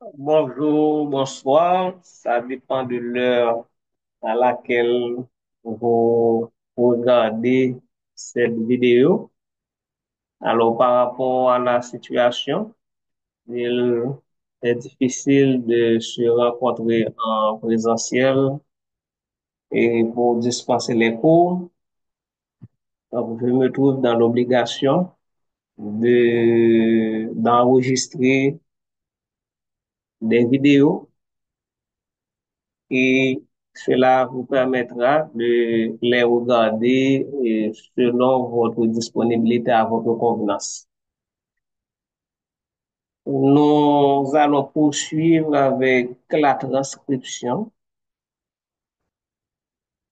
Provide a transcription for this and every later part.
Bonjour, bonsoir. Ça dépend de l'heure à laquelle vous regardez cette vidéo. Alors, par rapport à la situation, il est difficile de se rencontrer en présentiel et pour dispenser les cours. Donc, je me trouve dans l'obligation d'enregistrer des vidéos et cela vous permettra de les regarder selon votre disponibilité à votre convenance. Nous allons poursuivre avec la transcription,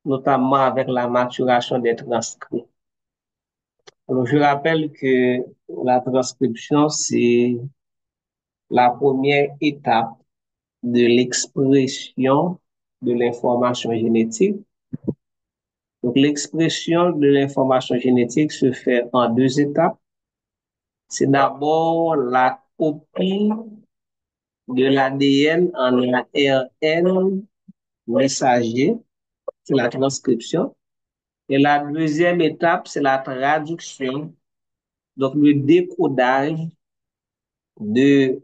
notamment avec la maturation des transcrits. Alors, je rappelle que la transcription, c'est la première étape de l'expression de l'information génétique. Donc, l'expression de l'information génétique se fait en deux étapes. C'est d'abord la copie de l'ADN en ARN messager, c'est la transcription. Et la deuxième étape, c'est la traduction, donc le décodage de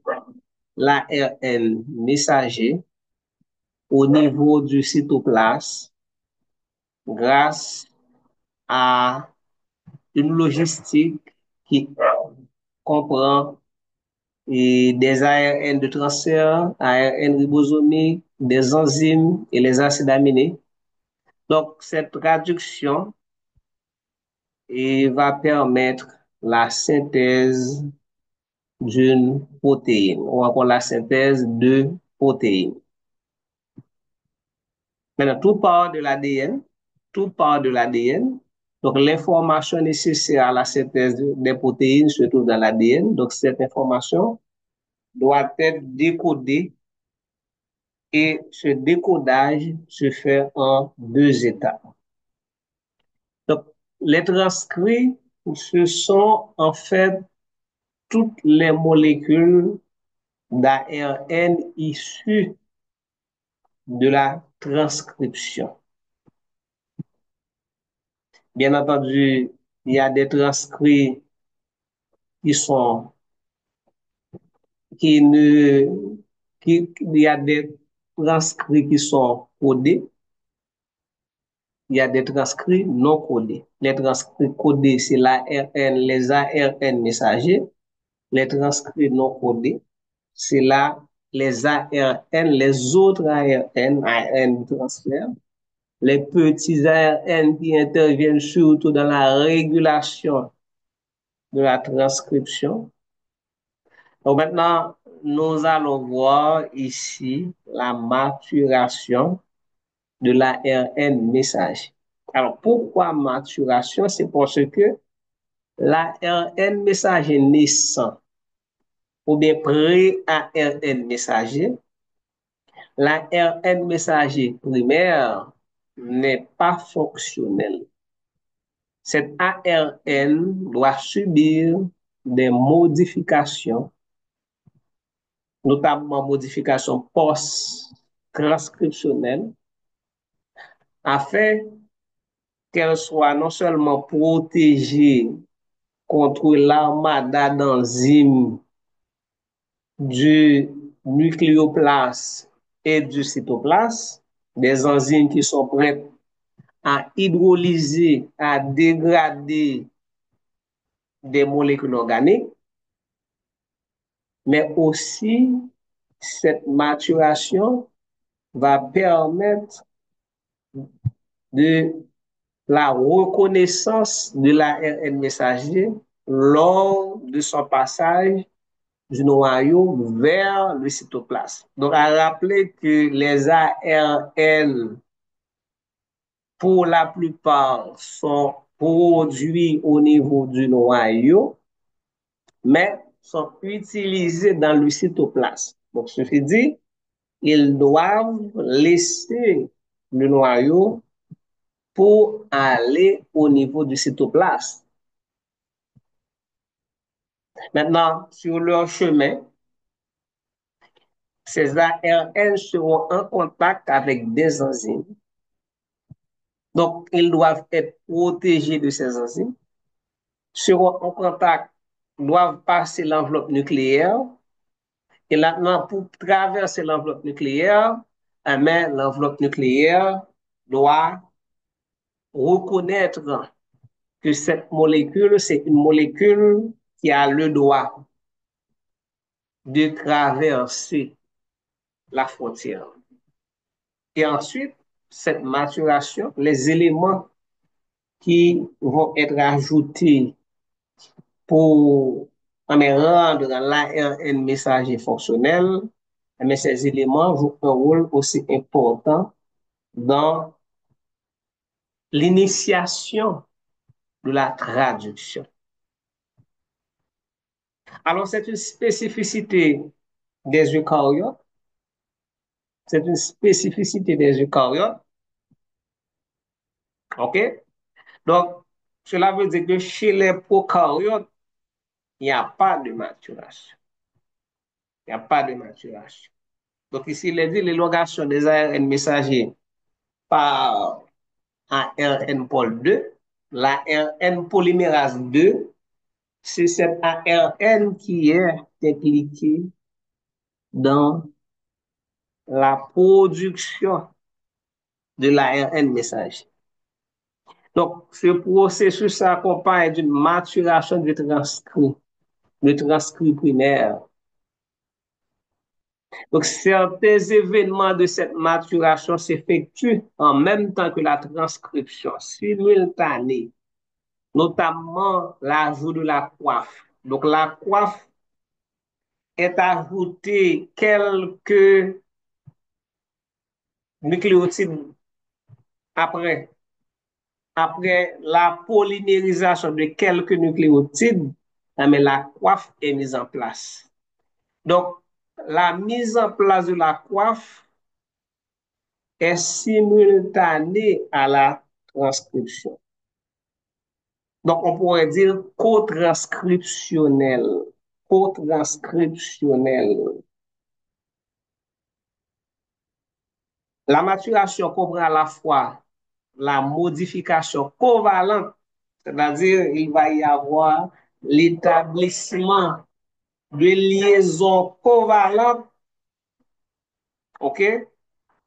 l'ARN messager au niveau du cytoplasme grâce à une logistique qui comprend des ARN de transfert, ARN ribosomique, des enzymes et les acides aminés. Donc, cette traduction va permettre la synthèse d'une protéine ou encore la synthèse de protéines. Maintenant, tout part de l'ADN, tout part de l'ADN. Donc, l'information nécessaire à la synthèse des protéines se trouve dans l'ADN. Donc, cette information doit être décodée et ce décodage se fait en deux étapes. Donc, les transcrits, ce sont en fait toutes les molécules d'ARN issues de la transcription. Bien entendu, il y a des transcrits qui sont, qui ne, il y a des transcrits qui sont codés, il y a des transcrits non codés. Les transcrits codés, c'est l'ARN, les ARN messagers. Les transcrits non codés, c'est là les ARN, les autres ARN, ARN de transfert, les petits ARN qui interviennent surtout dans la régulation de la transcription. Donc maintenant, nous allons voir ici la maturation de l'ARN message. Alors, pourquoi maturation? C'est parce que l'ARN messager naissant ou bien pré-ARN messager, l'ARN messager primaire n'est pas fonctionnel. Cet ARN doit subir des modifications, notamment modifications post-transcriptionnelles, afin qu'elle soit non seulement protégée contre l'armada d'enzymes du nucléoplasme et du cytoplasme, des enzymes qui sont prêtes à hydrolyser, à dégrader des molécules organiques, mais aussi cette maturation va permettre de la reconnaissance de l'ARN messager lors de son passage du noyau vers le cytoplasme. Donc, à rappeler que les ARN, pour la plupart, sont produits au niveau du noyau, mais sont utilisés dans le cytoplasme. Donc, ceci dit, ils doivent laisser le noyau pour aller au niveau du cytoplasme. Maintenant, sur leur chemin, ces ARN seront en contact avec des enzymes. Donc, ils doivent être protégés de ces enzymes, seront en contact, doivent passer l'enveloppe nucléaire. Et maintenant, pour traverser l'enveloppe nucléaire, l'enveloppe nucléaire doit reconnaître que cette molécule, c'est une molécule qui a le droit de traverser la frontière. Et ensuite, cette maturation, les éléments qui vont être ajoutés pour rendre l'ARN messager fonctionnel, mais ces éléments jouent un rôle aussi important dans l'initiation de la traduction. Alors, c'est une spécificité des eucaryotes. C'est une spécificité des eucaryotes. OK? Donc, cela veut dire que chez les prokaryotes, il n'y a pas de maturation. Il n'y a pas de maturation. Donc, ici, il est dit l'élongation des ARN messagers par ARN pôle 2. L'ARN polymérase 2, c'est cet ARN qui est impliqué dans la production de l'ARN messager. Donc, ce processus s'accompagne d'une maturation du transcrit primaire. Donc, certains événements de cette maturation s'effectuent en même temps que la transcription simultanée, notamment l'ajout de la coiffe. Donc, la coiffe est ajoutée quelques nucléotides après, après la polymérisation de quelques nucléotides, mais la coiffe est mise en place. Donc, la mise en place de la coiffe est simultanée à la transcription. Donc, on pourrait dire co-transcriptionnel. Co-transcriptionnel. La maturation comprend à la fois la modification covalente, c'est-à-dire il va y avoir l'établissement de liaisons covalentes, OK?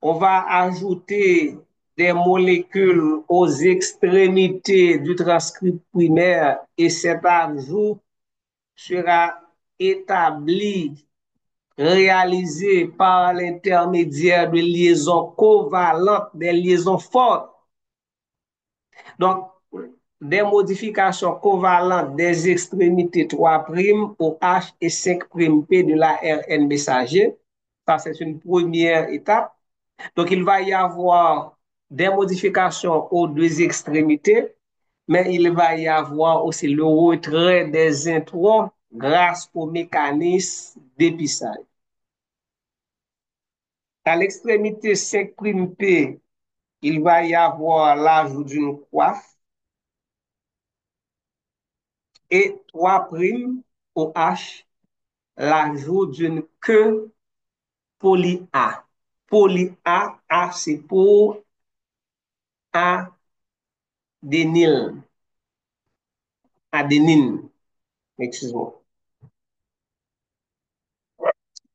On va ajouter des molécules aux extrémités du transcript primaire et cet ajout sera établi, réalisé par l'intermédiaire de liaisons covalentes, des liaisons fortes. Donc, des modifications covalentes des extrémités 3' OH et 5' de l'ARN messager. Ça, c'est une première étape. Donc, il va y avoir des modifications aux deux extrémités, mais il va y avoir aussi le retrait des introns grâce au mécanisme d'épissage. À l'extrémité 5'P, il va y avoir l'ajout d'une coiffe et 3' OH, l'ajout d'une queue poly-A. Poly-A, A c'est pour adényle. Adénine, excuse-moi.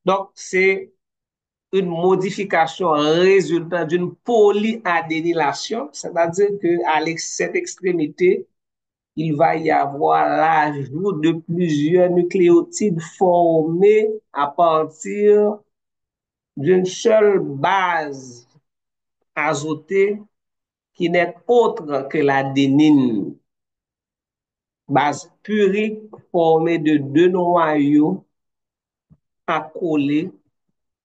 Donc, c'est une modification résultant d'une polyadénylation, c'est-à-dire qu'à cette extrémité, il va y avoir l'ajout de plusieurs nucléotides formés à partir d'une seule base azotée qui n'est autre que l'adénine. Base purique formée de deux noyaux accolés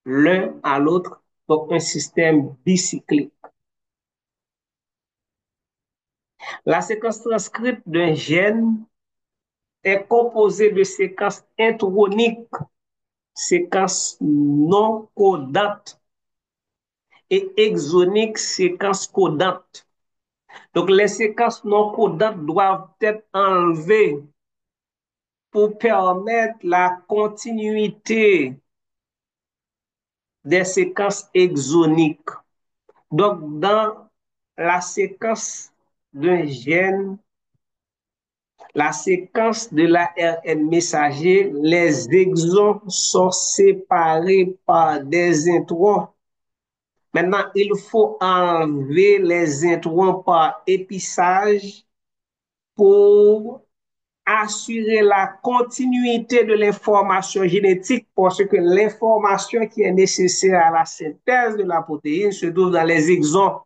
l'un à l'autre, donc un système bicyclique. La séquence transcrite d'un gène est composée de séquences introniques, séquences non codantes, et exoniques, séquences codantes. Donc, les séquences non codantes doivent être enlevées pour permettre la continuité des séquences exoniques. Donc, dans la séquence d'un gène, la séquence de l'ARN messager, les exons sont séparés par des introns. Maintenant, il faut enlever les introns par épissage pour assurer la continuité de l'information génétique parce que l'information qui est nécessaire à la synthèse de la protéine se trouve dans les exons.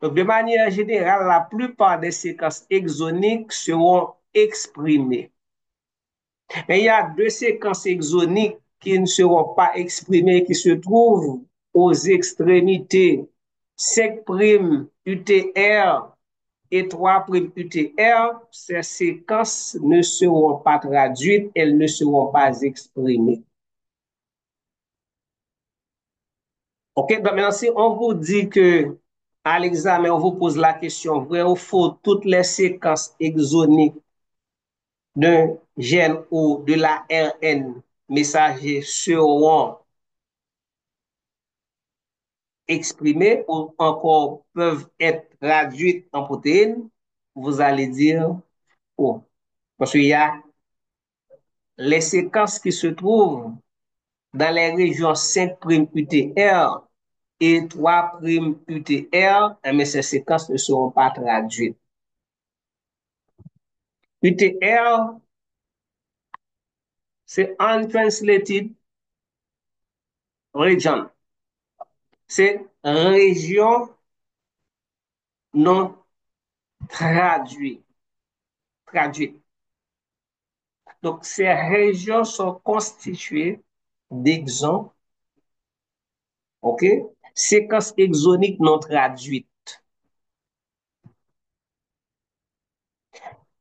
Donc, de manière générale, la plupart des séquences exoniques seront exprimées. Mais il y a deux séquences exoniques qui ne seront pas exprimées, qui se trouvent aux extrémités 5' UTR et 3' UTR. Ces séquences ne seront pas traduites, elles ne seront pas exprimées. OK, donc maintenant, si on vous dit que à l'examen, on vous pose la question, vrai ou faux, toutes les séquences exoniques d'un gène ou de l'ARN messager seront exprimées ou encore peuvent être traduites en protéines, vous allez dire faux. Parce qu'il y a les séquences qui se trouvent dans les régions 5' UTR et 3' UTR, mais ces séquences ne seront pas traduites. UTR, c'est untranslated region. C'est région non traduite. Donc, ces régions sont constituées d'exons, OK? Séquences exoniques non traduites.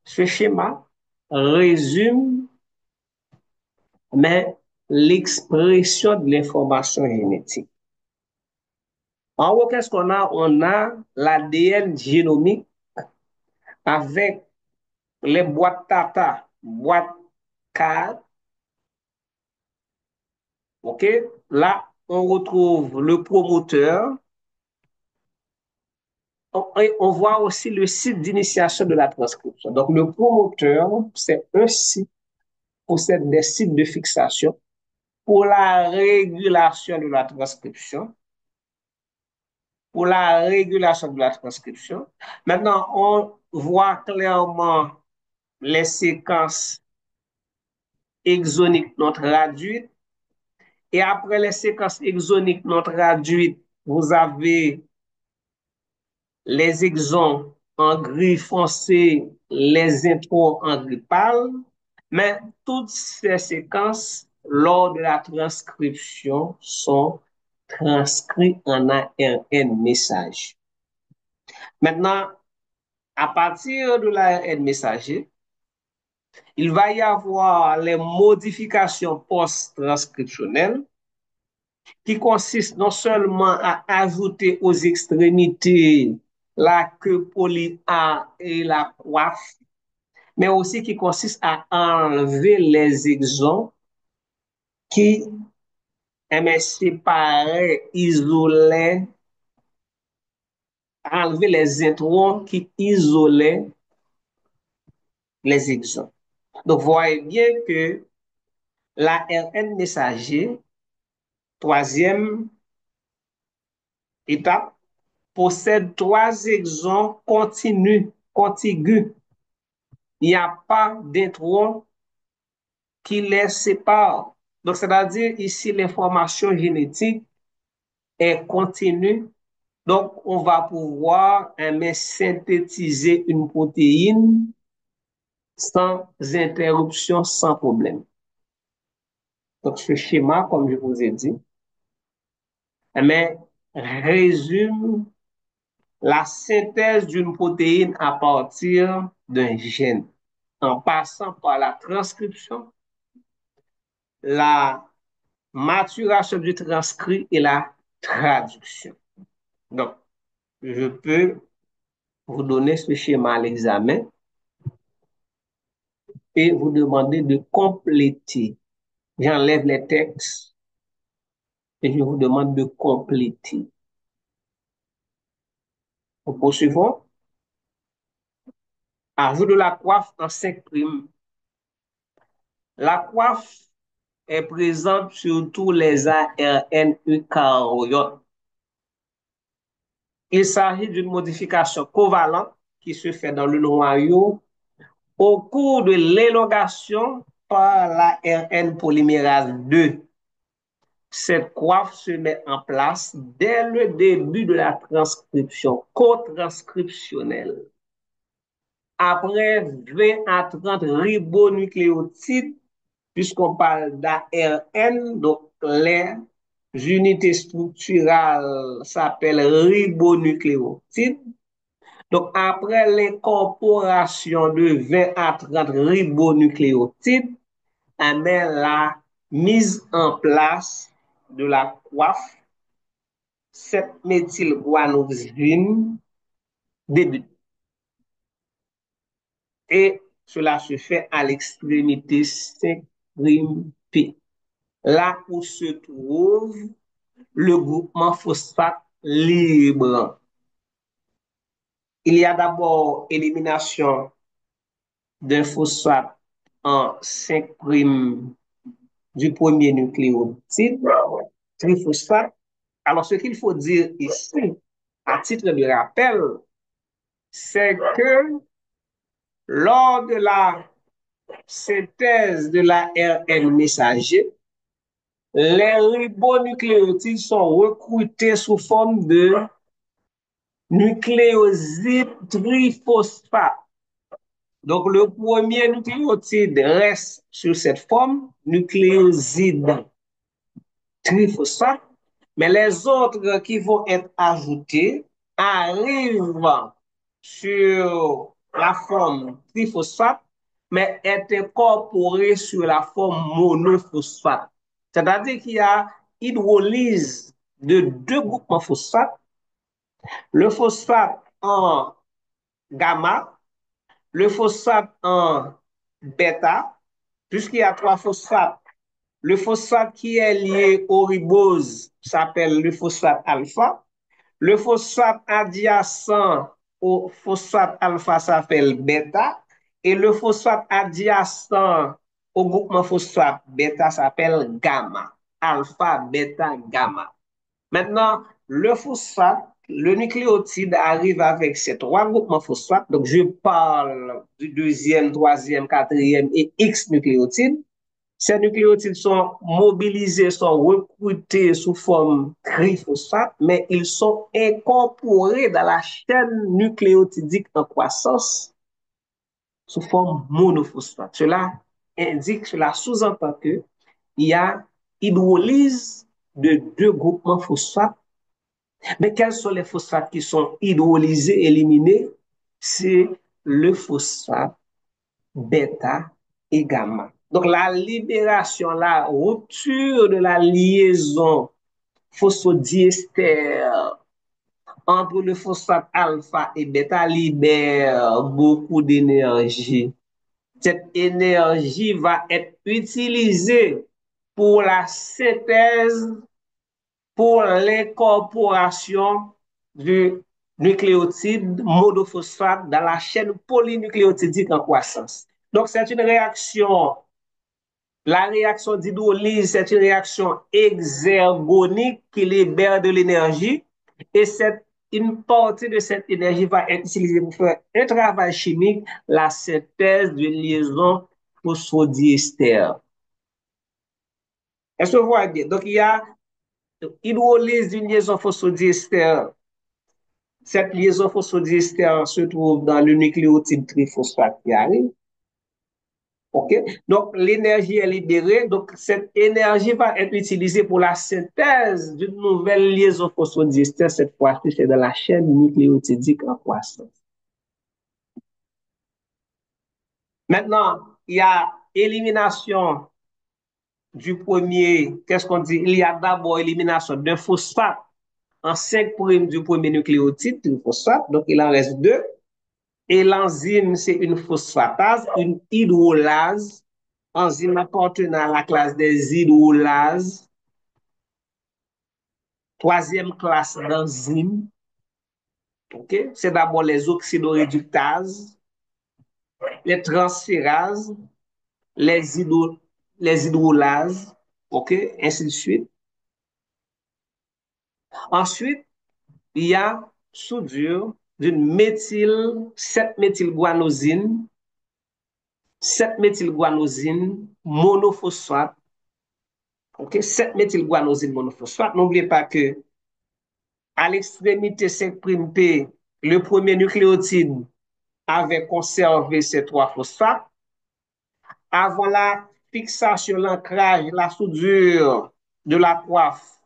Ce schéma résume mais l'expression de l'information génétique. En gros, qu'est-ce qu'on a? On a l'ADN génomique avec les boîtes TATA, boîte 4. OK? Là, on retrouve le promoteur. On voit aussi le site d'initiation de la transcription. Donc, le promoteur, c'est un site, possède des sites de fixation pour la régulation de la transcription. Pour la régulation de la transcription. Maintenant, on voit clairement les séquences exoniques non traduites. Et après les séquences exoniques non traduites, vous avez les exons en gris foncé, les intros en gris pâle. Mais toutes ces séquences, lors de la transcription, sont transcrites en ARN message. Maintenant, à partir de l'ARN messager, il va y avoir les modifications post-transcriptionnelles qui consistent non seulement à ajouter aux extrémités la queue poly A et la coiffe, mais aussi qui consistent à enlever les exons qui séparaient, isolaient, enlever les introns qui isolaient les exons. Donc, vous voyez bien que l'ARN messager, troisième étape, possède trois exons continus, contigus. Il n'y a pas d'intron qui les sépare. Donc, c'est-à-dire ici, l'information génétique est continue. Donc, on va pouvoir synthétiser une protéine sans interruption, sans problème. Donc, ce schéma, comme je vous ai dit, résume la synthèse d'une protéine à partir d'un gène, en passant par la transcription, la maturation du transcrit et la traduction. Donc, je peux vous donner ce schéma à l'examen et vous demander de compléter. J'enlève les textes et je vous demande de compléter. Nous poursuivons. Ajout de la coiffe en 5 primes. La coiffe est présente sur tous les ARN eucaryotes. Il s'agit d'une modification covalente qui se fait dans le noyau au cours de l'élongation par l'ARN polymérase 2. Cette coiffe se met en place dès le début de la transcription co-transcriptionnelle. Après 20 à 30 ribonucléotides, puisqu'on parle d'ARN, donc les unités structurales s'appellent ribonucléotides. Donc, après l'incorporation de 20 à 30 ribonucléotides, la mise en place de la coiffe 7-méthylguanosine débute. Et cela se fait à l'extrémité 5'P, là où se trouve le groupement phosphate libre. Il y a d'abord élimination d'un phosphate en 5' du premier nucléotide, triphosphate. Alors, ce qu'il faut dire ici, à titre de rappel, c'est que lors de la synthèse de l'ARN messager, les ribonucléotides sont recrutés sous forme de nucléosides triphosphate. Donc, le premier nucléotide reste sur cette forme, nucléoside triphosphate, mais les autres qui vont être ajoutés arrivent sur la forme triphosphate, mais est incorporés sur la forme monophosphate. C'est-à-dire qu'il y a hydrolyse de deux groupements phosphate, le phosphate en gamma, le phosphate en bêta, puisqu'il y a trois phosphates. Le phosphate qui est lié au ribose s'appelle le phosphate alpha. Le phosphate adjacent au phosphate alpha s'appelle bêta. Et le phosphate adjacent au groupement phosphate bêta s'appelle gamma. Alpha, bêta, gamma. Maintenant, le phosphate, le nucléotide arrive avec ces trois groupements phosphate. Donc, je parle du deuxième, troisième, quatrième et X nucléotide. Ces nucléotides sont mobilisés, sont recrutés sous forme triphosphate, mais ils sont incorporés dans la chaîne nucléotidique en croissance sous forme monophosphate. Cela indique, cela sous-entend qu'il y a hydrolyse de deux groupements phosphates. Mais quels sont les phosphates qui sont hydrolysés, éliminés? C'est le phosphate bêta et gamma. Donc la libération, la rupture de la liaison phosphodiester entre le phosphate alpha et bêta libère beaucoup d'énergie. Cette énergie va être utilisée pour la synthèse, pour l'incorporation du nucléotide monophosphate dans la chaîne polynucléotidique en croissance. Donc, c'est une réaction, la réaction d'hydrolyse, c'est une réaction exergonique qui libère de l'énergie et une partie de cette énergie va être utilisée pour faire un travail chimique, la synthèse d'une liaison phosphodiester. Est-ce que vous voyez? Donc, il y a hydrolyse d'une liaison phosphodiester. Cette liaison phosphodiester se trouve dans le nucléotide triphosphate qui arrive. OK? Donc, l'énergie est libérée. Donc, cette énergie va être utilisée pour la synthèse d'une nouvelle liaison phosphodiester. Cette fois-ci, c'est dans la chaîne nucléotidique en croissance. Maintenant, il y a élimination du premier. Qu'est-ce qu'on dit? Il y a d'abord élimination d'un phosphate en 5' du premier nucléotide, du phosphate. Donc, il en reste deux. Et l'enzyme, c'est une phosphatase, une hydrolase, enzyme appartenant à la classe des hydrolases. Troisième classe d'enzymes, ok? C'est d'abord les oxydoréductases, les transférases, les, hydro, les hydrolases, ok? Ainsi de suite. Ensuite, il y a soudure d'une méthyl, 7-méthylguanosine, 7-méthylguanosine monophosphate, ok? 7-méthylguanosine monophosphate. N'oubliez pas que à l'extrémité 5'P, le premier nucléotide avait conservé ces trois phosphates. Avant la fixation, l'ancrage, la soudure de la coiffe,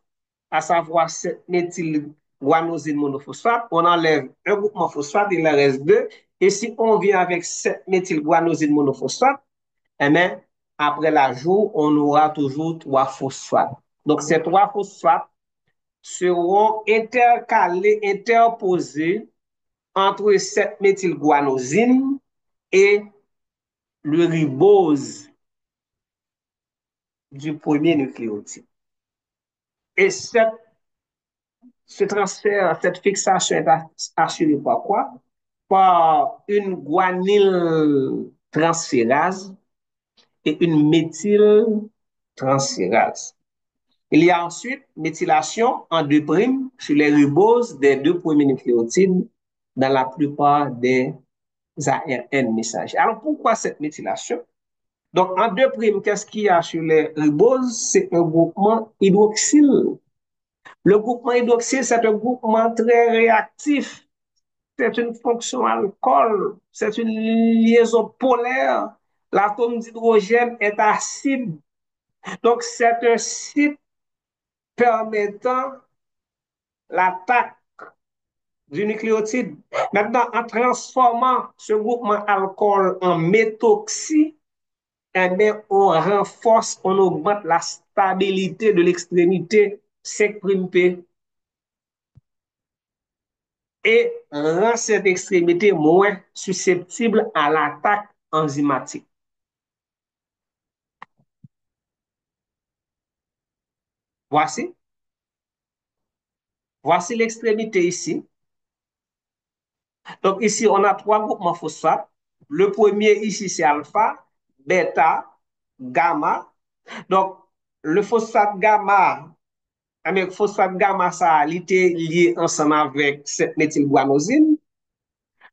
à savoir 7-méthylguanosine monophosphate, on enlève un groupement phosphate, il en reste deux. Et si on vient avec 7-méthylguanosine monophosphate, eh bien, après l'ajout, on aura toujours trois phosphates. Donc, ces trois phosphates seront intercalés, interposés entre cette méthylguanosine et le ribose du premier nucléotide. Et ce transfert, cette fixation est assurée par quoi? Par une guanyltransférase et une méthyltransférase. Il y a ensuite méthylation en deux primes sur les riboses des deux premiers nucléotides dans la plupart des ARN messagers. Alors pourquoi cette méthylation? Donc en deux primes, qu'est-ce qu'il y a sur les riboses? C'est un groupement hydroxyle. Le groupement hydroxyle, c'est un groupement très réactif. C'est une fonction alcool. C'est une liaison polaire. L'atome d'hydrogène est acide. Donc c'est un site permettant l'attaque du nucléotide. Maintenant, en transformant ce groupement alcool en méthoxy, eh bien, on renforce, on augmente la stabilité de l'extrémité 5'P et rend cette extrémité moins susceptible à l'attaque enzymatique. Voici. Voici l'extrémité ici. Donc ici, on a trois groupements phosphates. Le premier ici, c'est alpha, bêta, gamma. Donc, le phosphate gamma, avec phosphate gamma, ça, il était lié ensemble avec cette méthylguanosine.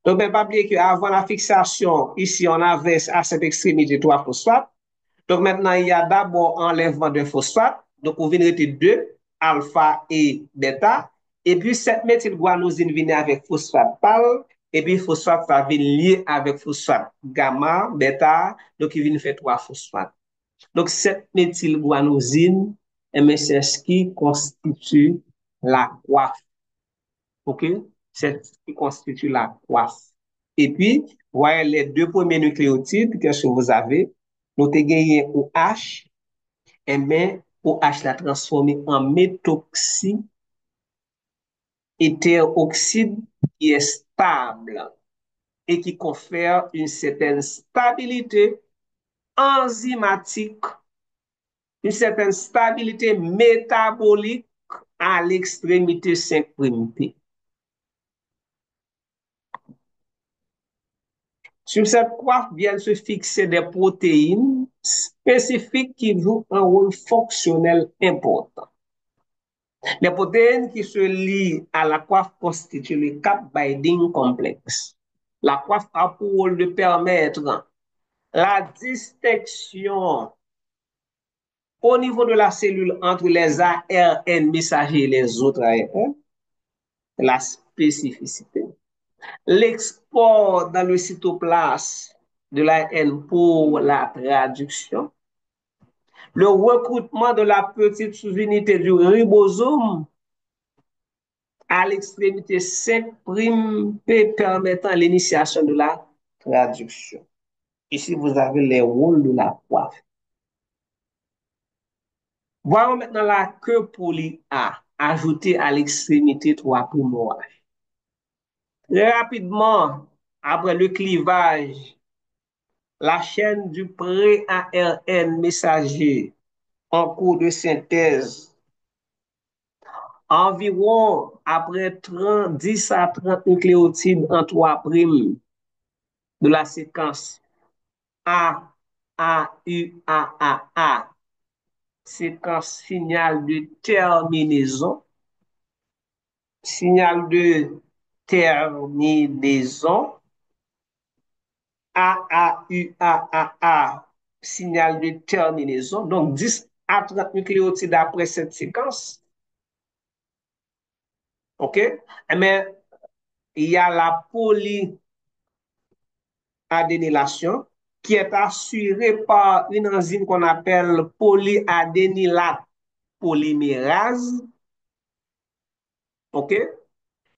Donc, ne pas oublier qu'avant la fixation, ici, on avait à cette extrémité trois phosphates. Donc, maintenant, il y a d'abord enlèvement de phosphate. Donc, on vient de deux, alpha et bêta. Et puis, cette méthylguanosine vient avec phosphate pâle. Et puis, phosphate, ça vient lié avec phosphate gamma, bêta. Donc, il vient faire trois phosphates. Donc, cette méthylguanosine, c'est ce qui constitue la coiffe. OK? C'est ce qui constitue la coiffe. Et puis, voyez les deux premiers nucléotides, qu'est-ce que vous avez? Nous avons gagné OH, et bien, OH l'a transformé en méthoxy hétéroxyde qui est stable et qui confère une certaine stabilité enzymatique, une certaine stabilité métabolique à l'extrémité 5'P. Sur cette coiffe viennent se fixer des protéines spécifiques qui jouent un rôle fonctionnel important. Les protéines qui se lient à la coiffe constituent le cap binding complexe. La coiffe a pour rôle de permettre la distinction au niveau de la cellule entre les ARN messagers et les autres ARN, la spécificité. L'export dans le cytoplasme de l'ARN pour la traduction. Le recrutement de la petite sous-unité du ribosome à l'extrémité 5'P permettant l'initiation de la traduction. Ici, vous avez les rôles de la coiffe. Voyons maintenant la queue poly A ajoutée à l'extrémité 3'. Très rapidement, après le clivage, la chaîne du pré-ARN messager en cours de synthèse environ après 30, 10 à 30 nucléotides en 3' de la séquence A, A, U, A, séquence signal de terminaison, signal de terminaison, signal de terminaison. Donc, 10 à 30 nucléotides après cette séquence. OK? Mais il y a la polyadénylation qui est assurée par une enzyme qu'on appelle polyadénylate polymérase. OK?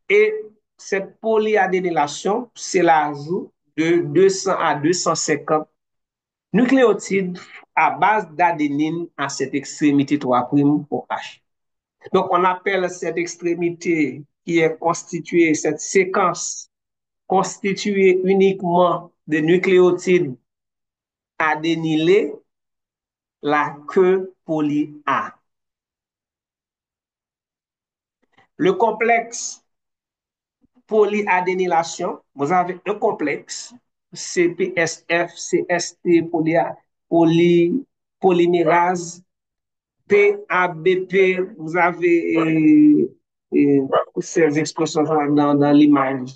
Et cette polyadénylation, c'est l'ajout de 200 à 250 nucléotides à base d'adénine à cette extrémité 3' au H. Donc, on appelle cette extrémité qui est constituée, cette séquence constituée uniquement de nucléotides adénylés, la queue poly A. Le complexe polyadénylation, vous avez un complexe CPSF, CST, polymérase, PABP, vous avez ces expressions dans l'image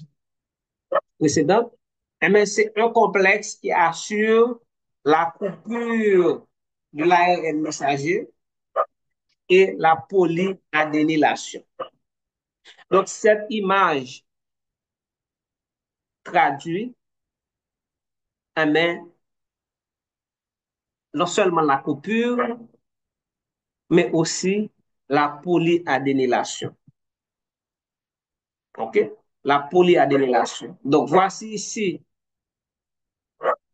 précédente. Mais c'est un complexe qui assure la coupure de l'ARN messager et la polyadénylation. Donc, cette image traduit mais non seulement la coupure, mais aussi la polyadénylation. OK? La polyadénylation. Donc, voici ici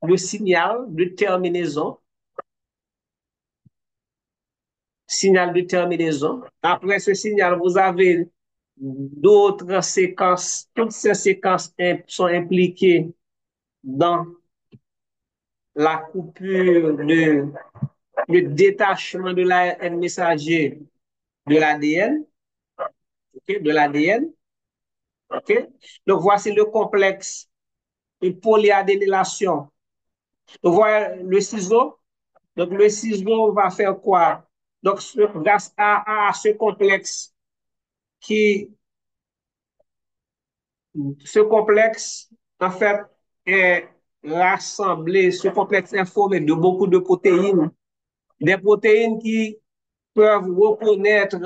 le signal de terminaison. Signal de terminaison. Après ce signal, vous avez d'autres séquences. Toutes ces séquences sont impliquées dans la coupure le détachement de l'ARN messager de l'ADN. Okay, de l'ADN. Okay? Donc, voici le complexe de polyadénylation. Donc, voilà le ciseau. Donc, le ciseau va faire quoi? Donc, grâce à ce complexe qui, ce complexe, en fait, est rassemblé, ce complexe est formé de beaucoup de protéines, des protéines qui peuvent reconnaître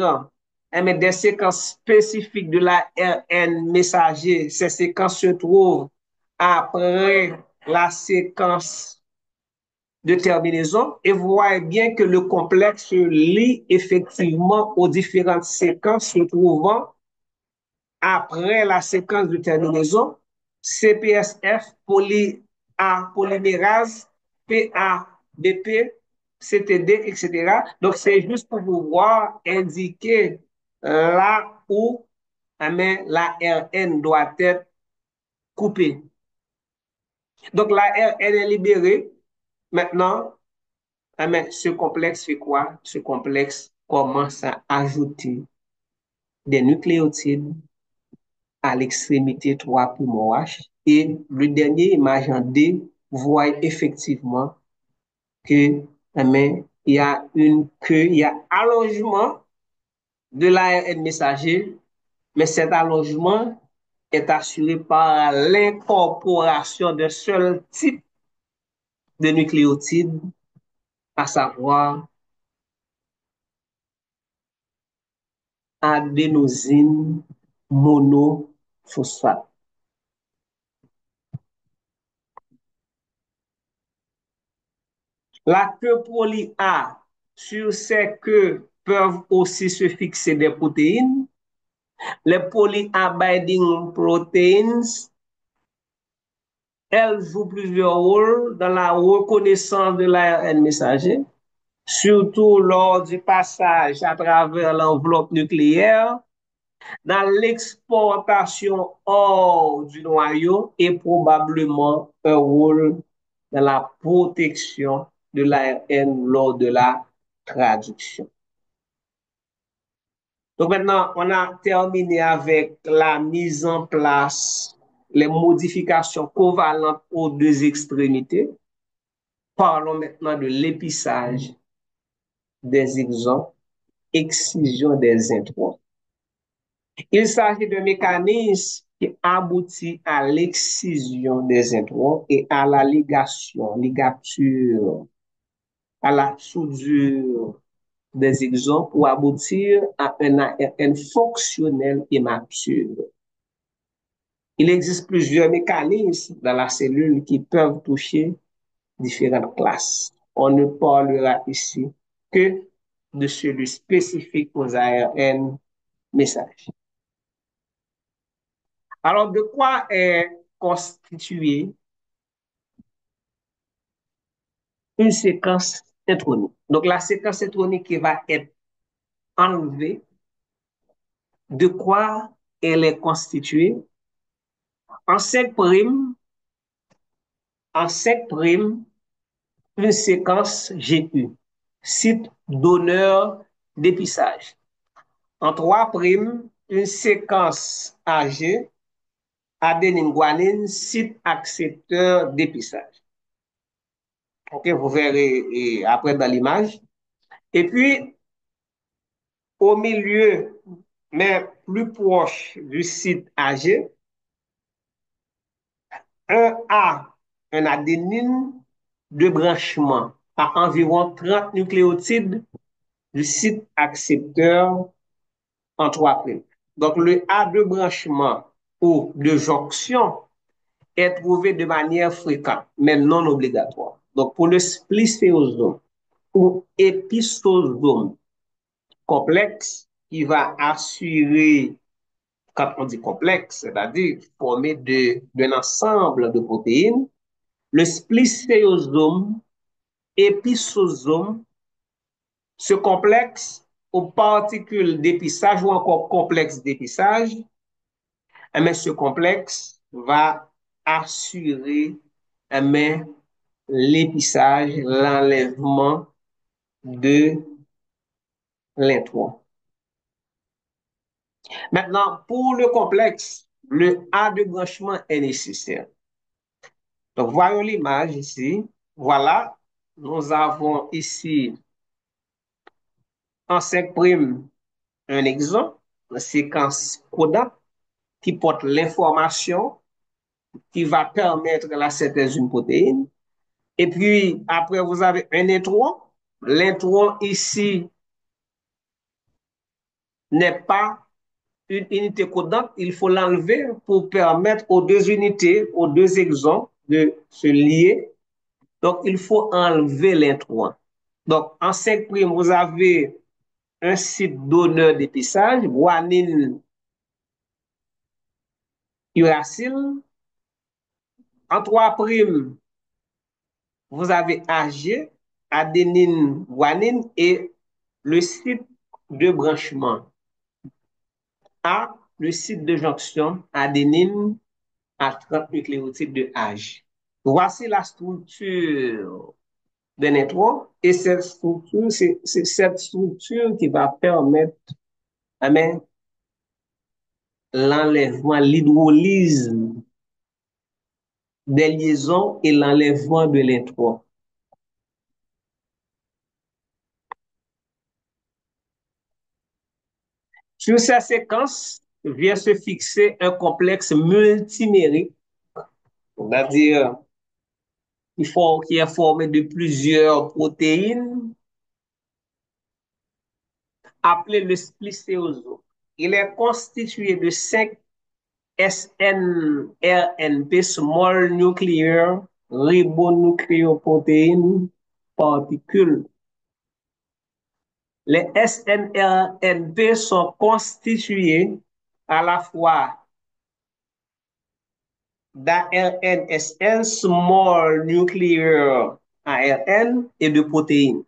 des séquences spécifiques de l'ARN messager. Ces séquences se trouvent après la séquence de terminaison et vous voyez bien que le complexe se lie effectivement aux différentes séquences se trouvant après la séquence de terminaison, CPSF, polymérase, PABP, CTD, etc. Donc, c'est juste pour pouvoir indiquer là où la RN doit être coupée. Donc, la RN est libérée. Maintenant, ce complexe fait quoi? Ce complexe commence à ajouter des nucléotides à l'extrémité 3' H. Et le dernier image en D voit effectivement que il y a il y a allongement de l'ARN messager, mais cet allongement est assuré par l'incorporation d'un seul type de nucléotide, à savoir adénosine monophosphate. La queue poly A, sur ces queues peuvent aussi se fixer des protéines. Les polyabiding proteins, elles jouent plusieurs rôles dans la reconnaissance de l'ARN messager, surtout lors du passage à travers l'enveloppe nucléaire, dans l'exportation hors du noyau et probablement un rôle dans la protection de l'ARN lors de la traduction. Donc maintenant, on a terminé avec la mise en place, les modifications covalentes aux deux extrémités. Parlons maintenant de l'épissage des exons, excision des introns. Il s'agit d'un mécanisme qui aboutit à l'excision des introns et à la ligation, ligature, à la soudure des exons pour aboutir à un ARN fonctionnel et mature. Il existe plusieurs mécanismes dans la cellule qui peuvent toucher différentes classes. On ne parlera ici que de celui spécifique aux ARN messages. Alors, de quoi est constituée une séquence intronique? Donc, la séquence intronique qui va être enlevée, de quoi elle est constituée? En 5 primes, en 5 primes, une séquence GU, site donneur d'épissage. En 3 primes, une séquence AG, adénine guanine, site accepteur d'épissage. Ok, vous verrez après dans l'image. Et puis, au milieu, mais plus proche du site AG, un A, un adénine de branchement à environ 30 nucléotides du site accepteur en 3 primes. Donc, le A de branchement ou de jonction est trouvé de manière fréquente, mais non obligatoire. Donc, pour le spliceosome ou épistosome complexe, qui va assurer, quand on dit complexe, c'est-à-dire formé d'un ensemble de protéines, le spliceosome, épistosome, ce complexe aux particules d'épissage ou encore complexe d'épissage, mais ce complexe va assurer l'épissage, l'enlèvement de l'intron. Maintenant, pour le complexe, le A de branchement est nécessaire. Donc, voyons l'image ici. Voilà, nous avons ici en 5' un exemple, une séquence codante qui porte l'information qui va permettre la synthèse d'une protéine. Et puis, après, vous avez un intron. L'intron ici n'est pas une unité codante, il faut l'enlever pour permettre aux deux unités, aux deux exons de se lier. Donc, il faut enlever l'intron. Donc, en 5', vous avez un site donneur d'épissage, guanine, uracile. En 3', vous avez AG, adénine, guanine et le site de branchement A, le site de jonction adénine à 30 nucléotides de H. Voici la structure de network et cette structure, c'est cette structure qui va permettre l'enlèvement, l'hydrolyse des liaisons et l'enlèvement de l'intron. Sur cette séquence vient se fixer un complexe multimérique, c'est-à-dire qui est formé de plusieurs protéines, appelé le splicéosome. Il est constitué de 5 SNRNP, small nuclear ribonucléoprotéines particules. Les SNRNP sont constitués à la fois d'ARNSN, small nuclear ARN, et de protéines.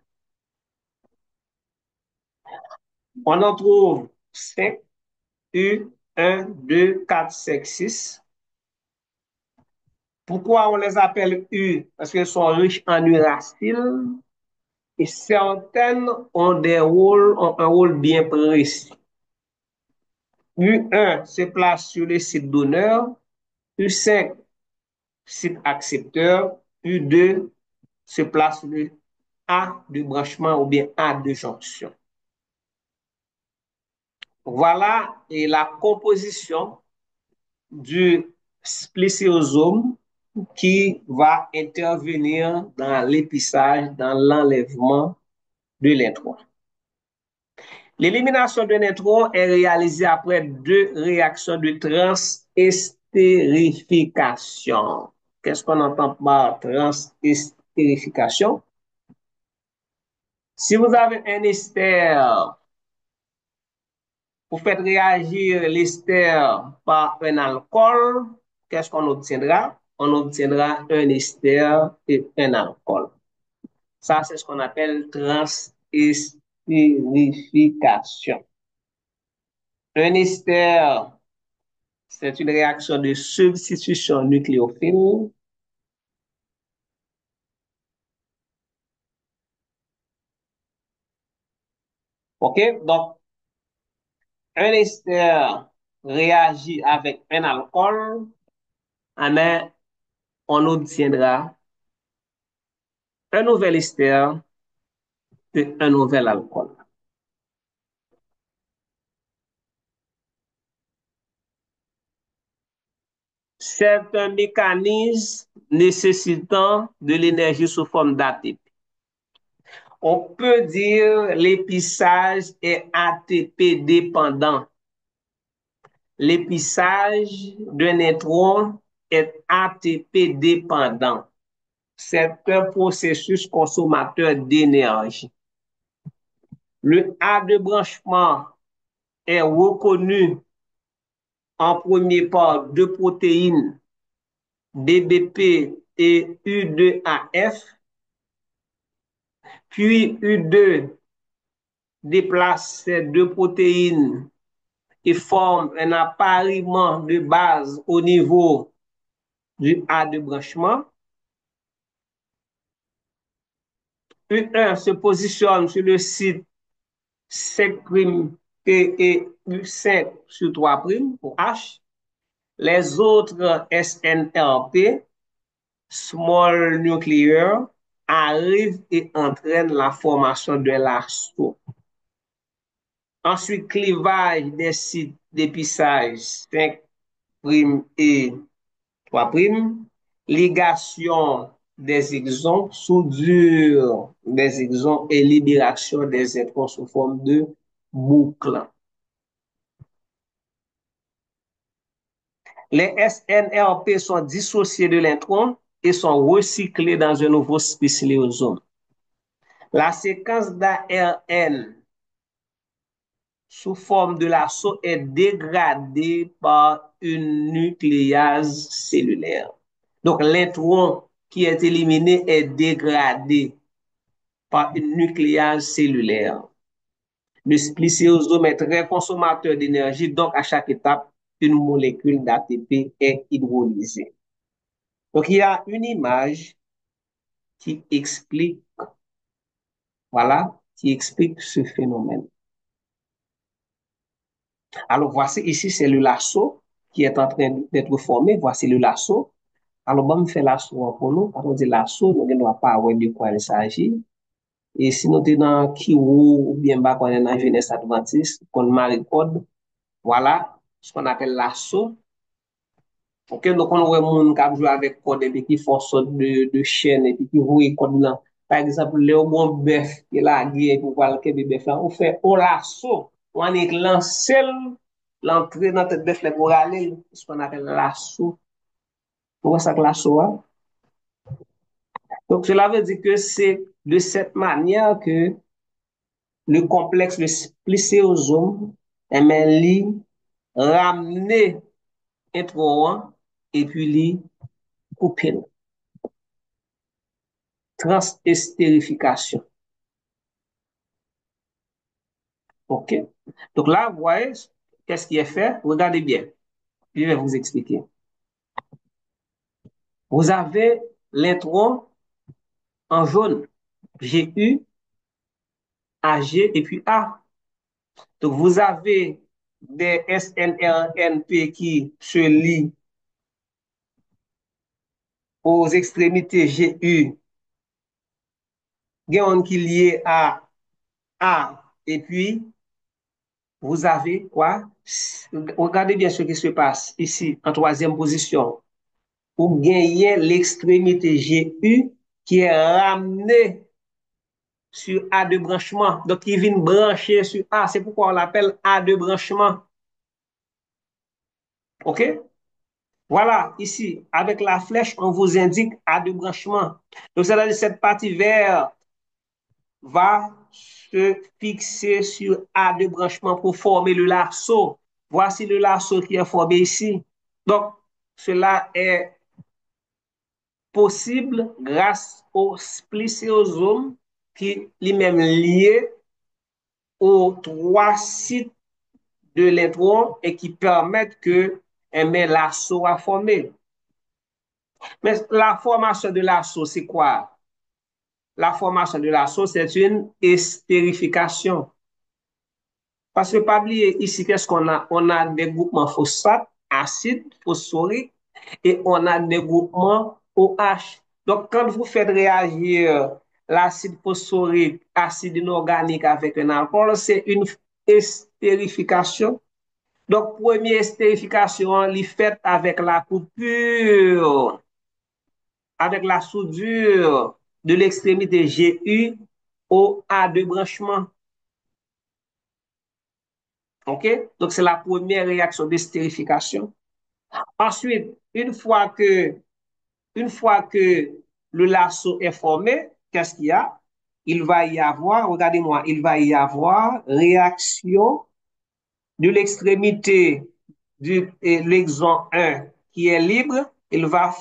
On en trouve 5, U, 1, 2, 4, 5, 6. Pourquoi on les appelle U? Parce qu'elles sont riches en uracile et certaines ont un rôle bien précis. U1 se place sur le site donneur, U5 site accepteur, U2 se place sur le A de branchement ou bien A de jonction. Voilà et la composition du splicéosome qui va intervenir dans l'épissage, dans l'enlèvement de l'introns. L'élimination de neutrons est réalisée après deux réactions de transestérification. Qu'est-ce qu'on entend par transestérification? Si vous avez un ester, vous faites réagir l'ester par un alcool, qu'est-ce qu'on obtiendra? On obtiendra un ester et un alcool. Ça, c'est ce qu'on appelle transestérification. Un ester, c'est une réaction de substitution nucléophile. OK? Donc, un ester réagit avec un alcool, mais on obtiendra un nouvel ester et un nouvel alcool. C'est un mécanisme nécessitant de l'énergie sous forme d'ATP. On peut dire l'épissage est ATP dépendant. L'épissage d'un neutron est ATP dépendant. C'est un processus consommateur d'énergie. Le A de branchement est reconnu en premier par deux protéines, DBP et U2AF, puis U2 déplace ces deux protéines et forme un appariement de base au niveau du A de branchement. U1 se positionne sur le site 5' et U5 sur 3' pour H. Les autres SNRP, small nuclear, arrivent et entraînent la formation de l'arceau. Ensuite, clivage des sites d'épissage 5' et 3', ligation des exons, soudure des exons et libération des électrons sous forme de boucle. Les SNRP sont dissociés de l'intron et sont recyclés dans un nouveau spéciléosome. La séquence d'ARN sous forme de lasso est dégradée par une nucléase cellulaire. Donc, l'intron qui est éliminé est dégradé par une nucléase cellulaire. Le splicéosome est très consommateur d'énergie, donc à chaque étape, une molécule d'ATP est hydrolysée. Donc, il y a une image qui explique, voilà, qui explique ce phénomène. Alors, voici ici, c'est le lasso qui est en train d'être formé. Voici le lasso. Alors, bon, on fait lasso pour nous. Quand on dit lasso, nous ne pas avoir de quoi il s'agit. Et si nous sommes dans Kiwo ou bien bas, quand on est dans Jeunesse Adventiste, qu'on marie code, voilà ce qu'on appelle lasso. Ok, donc on voit moun qui joue avec code et puis qui font sorte de chaîne et puis qui voit code là. Par exemple, le bon bœuf qui est là, pour voir le bœuf là, on fait au lasso, on est lancé l'entrée dans tête bœuf là pour aller, ce qu'on appelle lasso. Vous voyez ça que lasso, hein? Donc cela veut dire que c'est de cette manière que le complexe, le splicéosome, li ramener intro et puis li couper. Transestérification. OK? Donc là, vous voyez, qu'est-ce qui est fait? Regardez bien. Je vais vous expliquer. Vous avez l'intron en jaune. GU, AG et puis A. Donc vous avez des SNRNP qui se lient aux extrémités GU, il y a un qui est lié à A, et puis vous avez quoi? Regardez bien ce qui se passe ici en troisième position. Vous gagnez l'extrémité GU qui est ramenée sur A de branchement. Donc, il vient brancher sur A. C'est pourquoi on l'appelle A de branchement. OK? Voilà, ici, avec la flèche, on vous indique A de branchement. Donc, c'est-à-dire cette partie verte va se fixer sur A de branchement pour former le lasso. Voici le lasso qui est formé ici. Donc, cela est possible grâce au splicéosome qui lui-même lié aux trois sites de l'étron et qui permettent que lasso a formé. Mais la formation de lasso, c'est quoi? La formation de lasso, c'est une estérification. Parce que pas oublier ici, qu'est-ce qu'on a? On a des groupements phosphate, acide, phosphorique, et on a des groupements OH. Donc, quand vous faites réagir l'acide phosphorique, acide inorganique avec un alcool, c'est une estérification. Donc, première estérification, elle est faite avec la soudure de l'extrémité GU au A de branchement. OK? Donc, c'est la première réaction de stérification. Ensuite, une fois que le lasso est formé, qu'est-ce qu'il y a? Il va y avoir, regardez-moi, il va y avoir réaction de l'extrémité de l'exon 1 qui est libre. Il va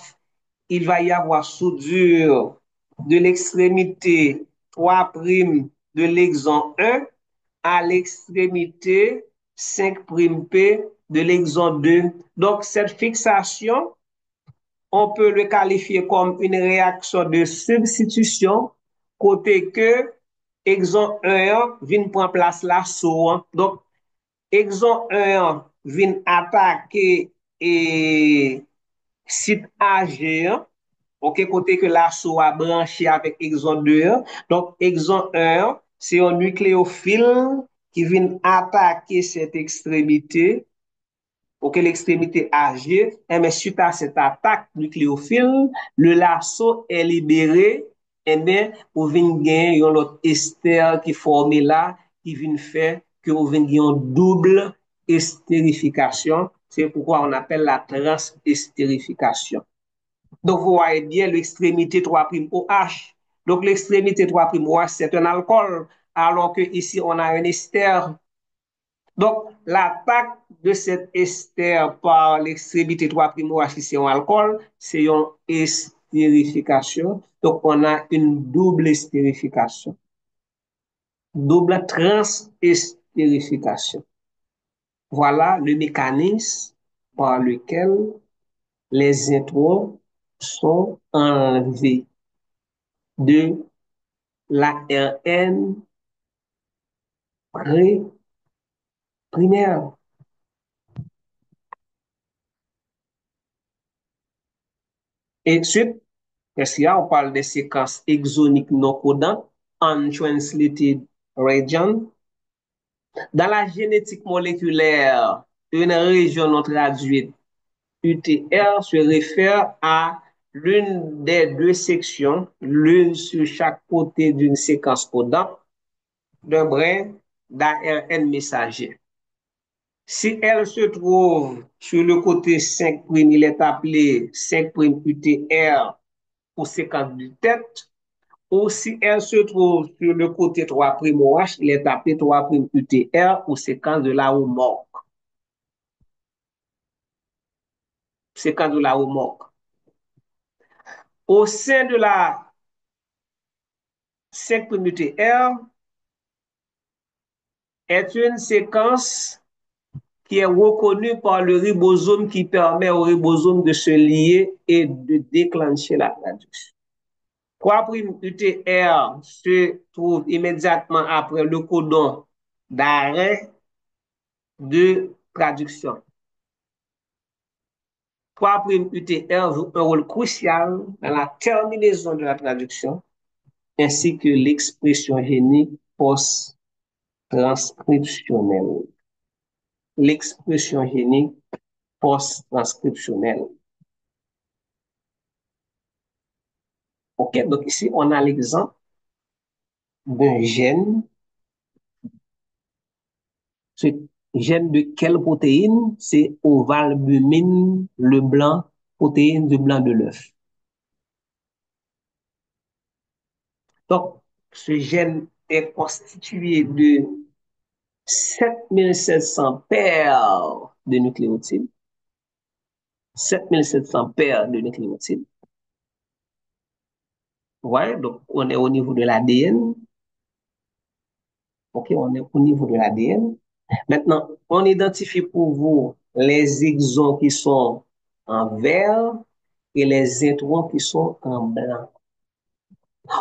y avoir soudure de l'extrémité 3' de l'exon 1 à l'extrémité 5'P de l'exon 2. Donc, cette fixation, on peut le qualifier comme une réaction de substitution, côté que exon 1 vient prendre place là, donc, exon 1 vient attaquer et site AG, ok, côté que la a branché avec exon 2. Donc, exon 1, c'est un nucléophile qui vient attaquer cette extrémité, ok, l'extrémité AG, et mais suite à cette attaque nucléophile, le lasso est libéré, et bien, vous venez gagner l'autre ester qui forme là, qui vient faire que vous venez gagner une double estérification. C'est pourquoi on appelle la transestérification. Donc, vous voyez bien l'extrémité 3' OH. Donc, l'extrémité 3' OH, c'est un alcool, alors que ici, on a un ester. Donc, l'attaque de cet ester par l'extrémité 3' OH, qui c'est un alcool, c'est une estérification. Donc, on a une double estérification. Double transestérification. Voilà le mécanisme par lequel les étoiles sont enlevés de l'ARN primaire. Et ensuite, on parle des séquences exoniques non codantes, untranslated region. Dans la génétique moléculaire, une région non traduite, UTR, se réfère à l'une des deux sections, l'une sur chaque côté d'une séquence codante, d'un brin d'ARN messager. Si elle se trouve sur le côté 5', il est appelé 5' UTR ou séquence de tête. Ou si elle se trouve sur le côté 3' OH, il est appelé 3' UTR ou séquence de la remorque. Séquence de la remorque. Au sein de la 5' UTR est une séquence qui est reconnu par le ribosome qui permet au ribosome de se lier et de déclencher la traduction. 3' UTR se trouve immédiatement après le codon d'arrêt de traduction. 3' UTR jouent un rôle crucial dans la terminaison de la traduction ainsi que l'expression génique post-transcriptionnelle. L'expression génique post-transcriptionnelle. OK, donc ici, on a l'exemple d'un gène. Ce gène de quelle protéine? C'est ovalbumine, le blanc, protéine du blanc de l'œuf. Donc, ce gène est constitué de 7700 paires de nucléotides. 7700 paires de nucléotides. Ouais, donc on est au niveau de l'ADN. OK, on est au niveau de l'ADN. Maintenant, on identifie pour vous les exons qui sont en vert et les introns qui sont en blanc.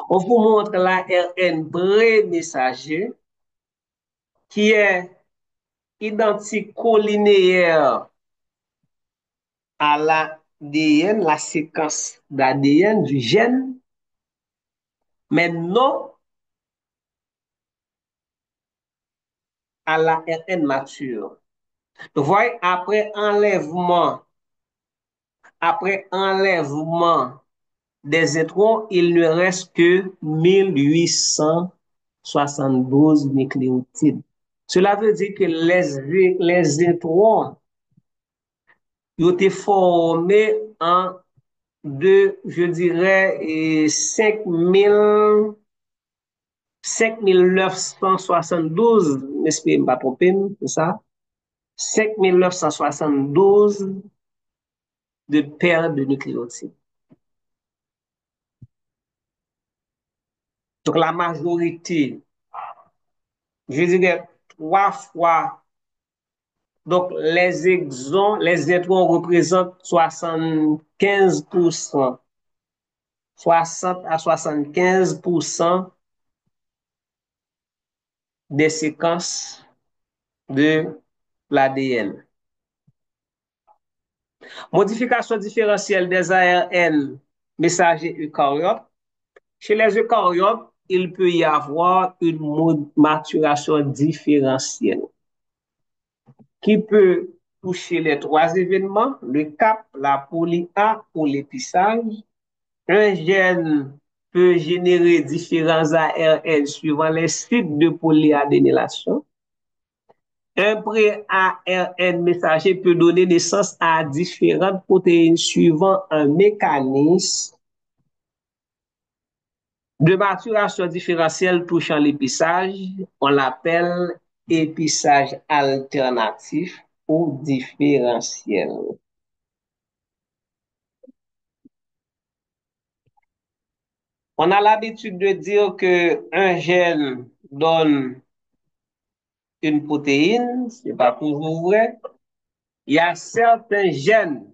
On vous montre l'ARN pré-messager qui est identico-linéaire à l'ADN, la séquence d'ADN du gène, mais non à l'ARN mature. Vous voyez, après enlèvement des introns, il ne reste que 1872 nucléotides. Cela veut dire que les introns ont été formés en je dirais, 5972, n'espérez pas tromper, c'est ça? 5972 de paires de nucléotides. Donc la majorité, je dirais 3 fois. Donc les exons, les introns représentent 75%, 60 à 75% des séquences de l'ADN. Modification différentielle des ARN messagers eucaryotes. Chez les eucaryotes, il peut y avoir une maturation différentielle qui peut toucher les 3 événements, le CAP, la poly-A ou l'épissage. Un gène peut générer différents ARN suivant les sites de polyadénylation. Un pré-ARN messager peut donner naissance à différentes protéines suivant un mécanisme de maturation différentielle touchant l'épissage. On l'appelle épissage alternatif ou différentiel. On a l'habitude de dire qu'un gène donne une protéine, ce n'est pas toujours vrai. Il y a certains gènes,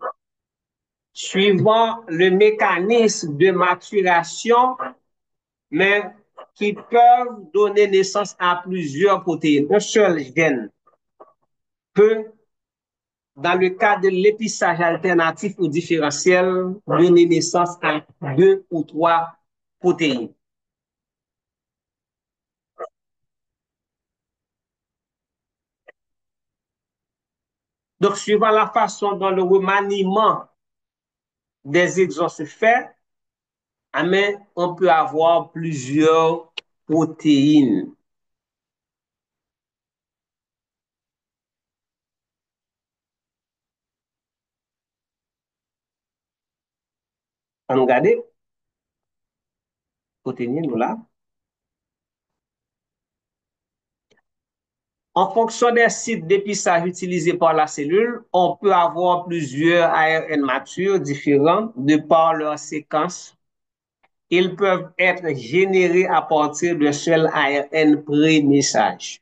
suivant le mécanisme de maturation, mais qui peuvent donner naissance à plusieurs protéines. Un seul gène peut, dans le cas de l'épissage alternatif ou différentiel, donner naissance à 2 ou 3 protéines. Donc, suivant la façon dont le remaniement des exons se fait, mais on peut avoir plusieurs protéines. On regarde, protéines, nous là. En fonction des sites d'épissage utilisés par la cellule, on peut avoir plusieurs ARN matures différents de par leur séquence. Ils peuvent être générés à partir d'un seul ARN pré-message.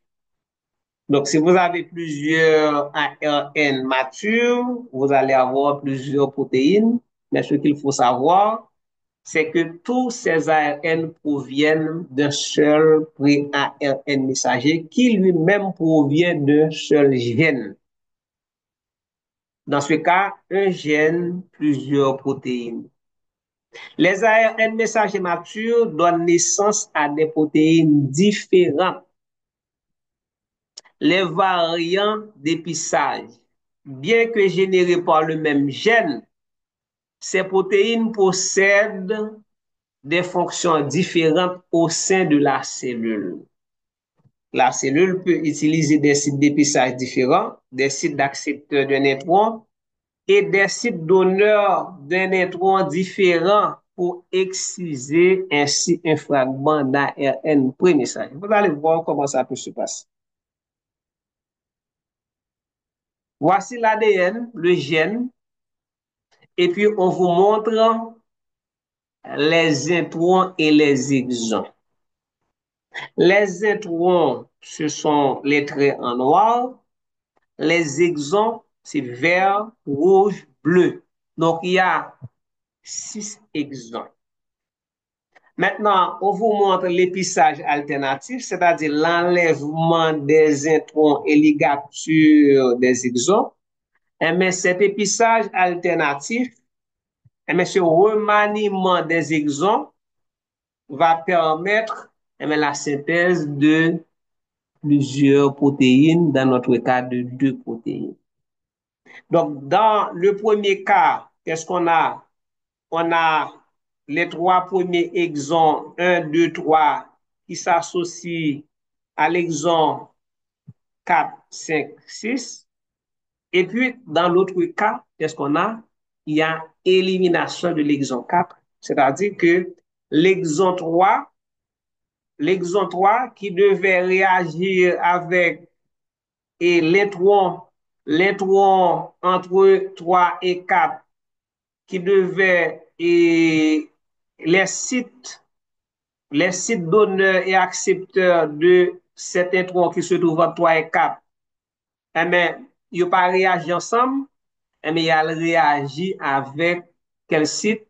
Donc, si vous avez plusieurs ARN matures, vous allez avoir plusieurs protéines. Mais ce qu'il faut savoir, c'est que tous ces ARN proviennent d'un seul pré-ARN messager qui lui-même provient d'un seul gène. Dans ce cas, un gène, plusieurs protéines. Les ARN messagers matures donnent naissance à des protéines différentes. Les variants d'épissage, bien que générés par le même gène, ces protéines possèdent des fonctions différentes au sein de la cellule. La cellule peut utiliser des sites d'épissage différents, des sites d'accepteurs d'un neutron et des sites donneurs d'un neutron différents pour exciser ainsi un fragment d'ARN prémessager. Vous allez voir comment ça peut se passer. Voici l'ADN, le gène, et puis on vous montre les introns et les exons. Les introns, ce sont les traits en noir. Les exons, c'est vert, rouge, bleu. Donc, il y a 6 exons. Maintenant, on vous montre l'épissage alternatif, c'est-à-dire l'enlèvement des introns et ligatures des exons. Mais cet épissage alternatif, mais ce remaniement des exons va permettre la synthèse de plusieurs protéines, dans notre cas de 2 protéines. Donc, dans le premier cas, qu'est-ce qu'on a? On a les 3 premiers exons, 1, 2, 3, qui s'associent à l'exon 4, 5, 6. Et puis, dans l'autre cas, qu'est-ce qu'on a? Il y a élimination de l'exon 4, c'est-à-dire que l'exon 3, l'exon 3 qui devait réagir avec et l'intron entre 3 et 4 qui devait et les sites donneurs et accepteurs de cet intron qui se trouve entre 3 et 4, eh bien, ils n'ont pas réagi ensemble, eh bien, ils réagi avec quel site?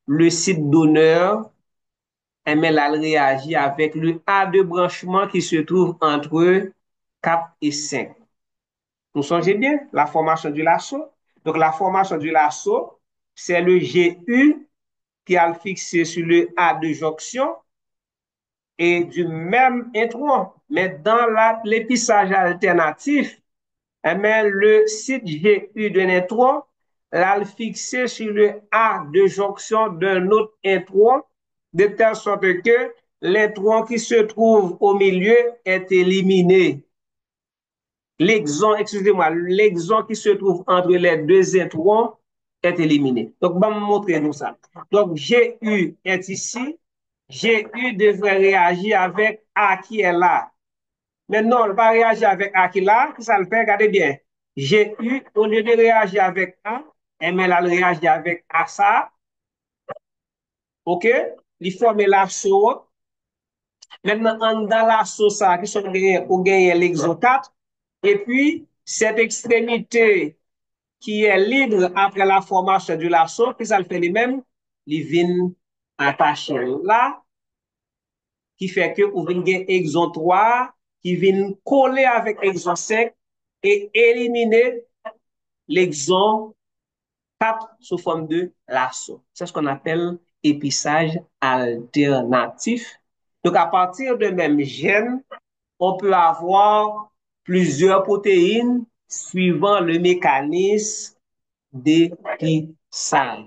Le site donneur, eh bien, ils réagi avec le A de branchement qui se trouve entre 4 et 5. Vous songez bien, la formation du lasso. Donc, la formation du lasso, c'est le GU qui a fixé sur le A de jonction et du même intron. Mais dans l'épissage alternatif, eh bien, le site GU d'un intron l'a fixé sur le A de jonction d'un autre intron, de telle sorte que l'intron qui se trouve au milieu est éliminé. Excusez-moi, l'exon qui se trouve entre les deux introns est éliminé. Donc, on va me montrer nous ça. Donc, GU est ici. GU devrait réagir avec A qui est là. Mais non, il va réagir avec A qui est là. Ça le fait, regardez bien. GU, au lieu de réagir avec A, elle réagit avec A ça. OK? Il forme la sauce. Maintenant, dans la sauce, qui sont pour gagner l'exon 4. Et puis, cette extrémité qui est libre après la formation du lasso, qui ça le fait lui-même, il vient attacher là, qui fait que vous venez exon 3, qui vient coller avec exon 5 et éliminer l'exon 4 sous forme de lasso. C'est ce qu'on appelle épissage alternatif. Donc, à partir de même gène, on peut avoir plusieurs protéines suivant le mécanisme d'épissage.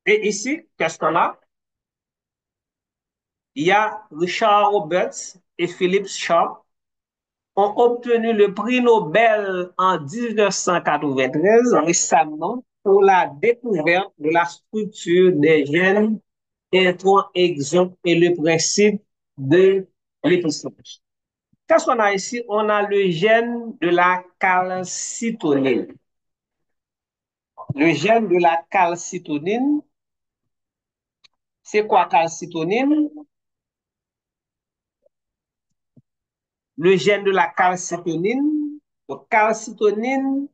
Et ici, qu'est-ce qu'on a? Il y a Richard Roberts et Philip Sharp ont obtenu le prix Nobel en 1993 récemment pour la découverte de la structure des gènes intron-exon et le principe de l'épissage. Qu'est-ce qu'on a ici? On a le gène de la calcitonine. Le gène de la calcitonine, c'est quoi calcitonine? Le gène de la calcitonine, Donc, calcitonine,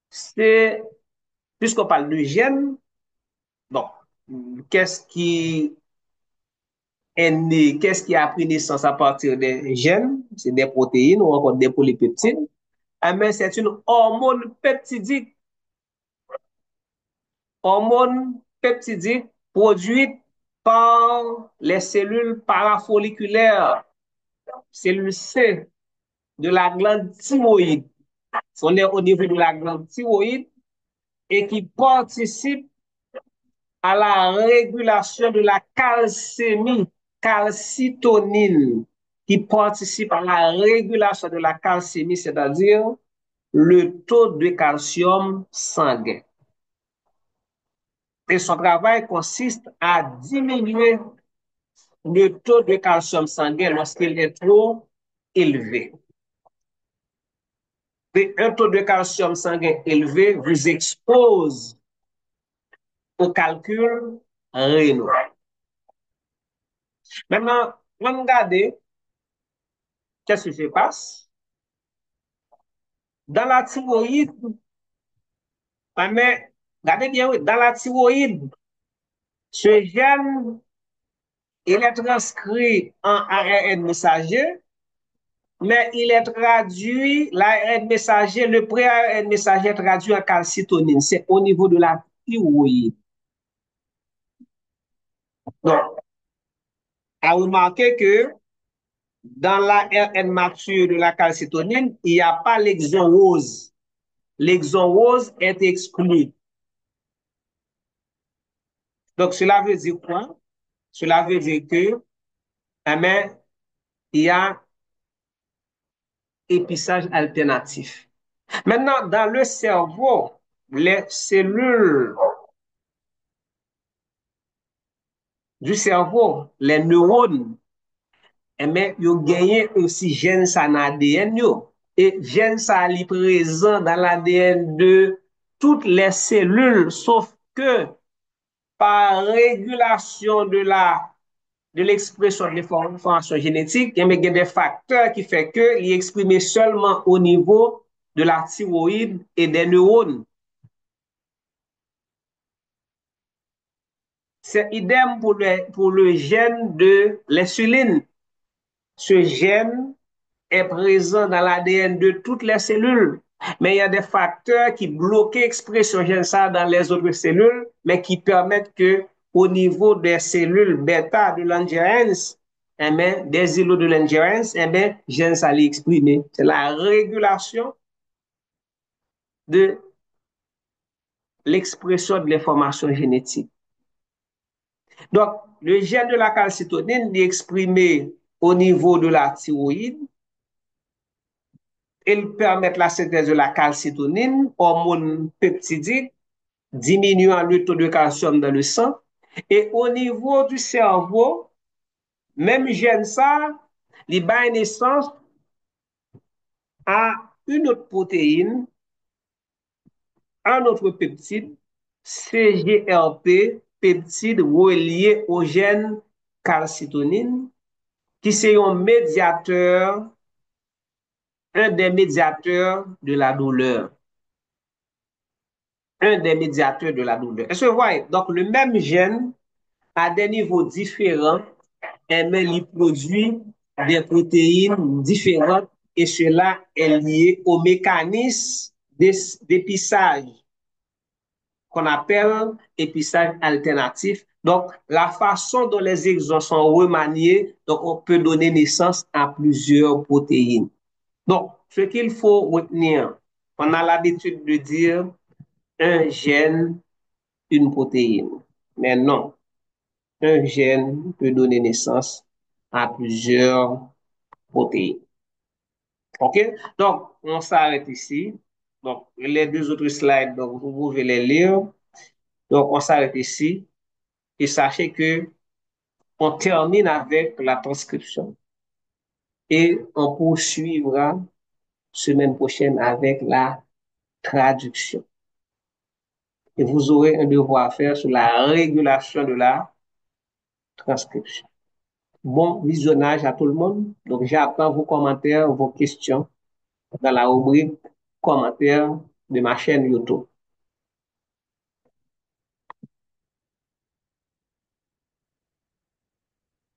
c'est, puisqu'on parle de gènes, bon, qu'est-ce qui est né, qu'est-ce qui a pris naissance à partir des gènes? C'est des protéines ou encore des polypeptides. Ah, mais c'est une hormone peptidique, hormone peptidique produite par les cellules parafolliculaires, cellules C de la glande thyroïde. On est au niveau de la glande thyroïde et qui participe à la régulation de la calcémie, calcitonine, qui participe à la régulation de la calcémie, c'est-à-dire le taux de calcium sanguin. Et son travail consiste à diminuer le taux de calcium sanguin lorsqu'il est trop élevé. Et un taux de calcium sanguin élevé vous expose au calcul rénal. Maintenant, on va regarder qu'est-ce qui se passe. Dans la thyroïde, mais regardez bien, oui, dans la thyroïde, ce gène, il est transcrit en ARN messager, mais il est traduit, l'ARN messager, le pré-ARN messager est traduit en calcitonine. C'est au niveau de la thyroïde. Donc, à remarquer que dans l'ARN mature de la calcitonine, il n'y a pas l'exon rose. L'exon rose est exclu. Donc, cela veut dire quoi? Cela veut dire que, eh bien, il y a épissage alternatif. Maintenant, dans le cerveau, les cellules du cerveau, les neurones, eh bien, ils ont gagné aussi gène ça dans l'ADN. Et gène ça est présent dans l'ADN de toutes les cellules, sauf que par régulation de l'expression de l'information génétique, il y a des facteurs qui font que il est exprimé seulement au niveau de la thyroïde et des neurones. C'est idem pour le gène de l'insuline. Ce gène est présent dans l'ADN de toutes les cellules. Mais il y a des facteurs qui bloquent l'expression gène ça dans les autres cellules, mais qui permettent que au niveau des cellules bêta de Langerhans, eh bien, des îlots de Langerhans, eh bien, gène ça l'exprimer. C'est la régulation de l'expression de l'information génétique. Donc, le gène de la calcitonine est exprimé au niveau de la thyroïde. Il permet la synthèse de la calcitonine, hormone peptidique, diminuant le taux de calcium dans le sang. Et au niveau du cerveau, même gène ça, il bat naissance à une autre protéine, un autre peptide, CGRP, peptide relié au gène calcitonine, qui c'est un des médiateurs de la douleur. Un des médiateurs de la douleur. Est-ce que vous voyez? Donc, le même gène, à des niveaux différents, mais il produit des protéines différentes et cela est lié au mécanisme d'épissage qu'on appelle épissage alternatif. Donc, la façon dont les exons sont remaniés, donc on peut donner naissance à plusieurs protéines. Donc, ce qu'il faut retenir, on a l'habitude de dire un gène, une protéine. Mais non, un gène peut donner naissance à plusieurs protéines. OK? Donc, on s'arrête ici. Donc, les deux autres slides, donc, vous pouvez les lire. Donc, on s'arrête ici. Et sachez que on termine avec la transcription. Et on poursuivra semaine prochaine avec la traduction. Et vous aurez un devoir à faire sur la régulation de la transcription. Bon visionnage à tout le monde. Donc, j'attends vos commentaires, vos questions. dans la rubrique commentaires de ma chaîne YouTube.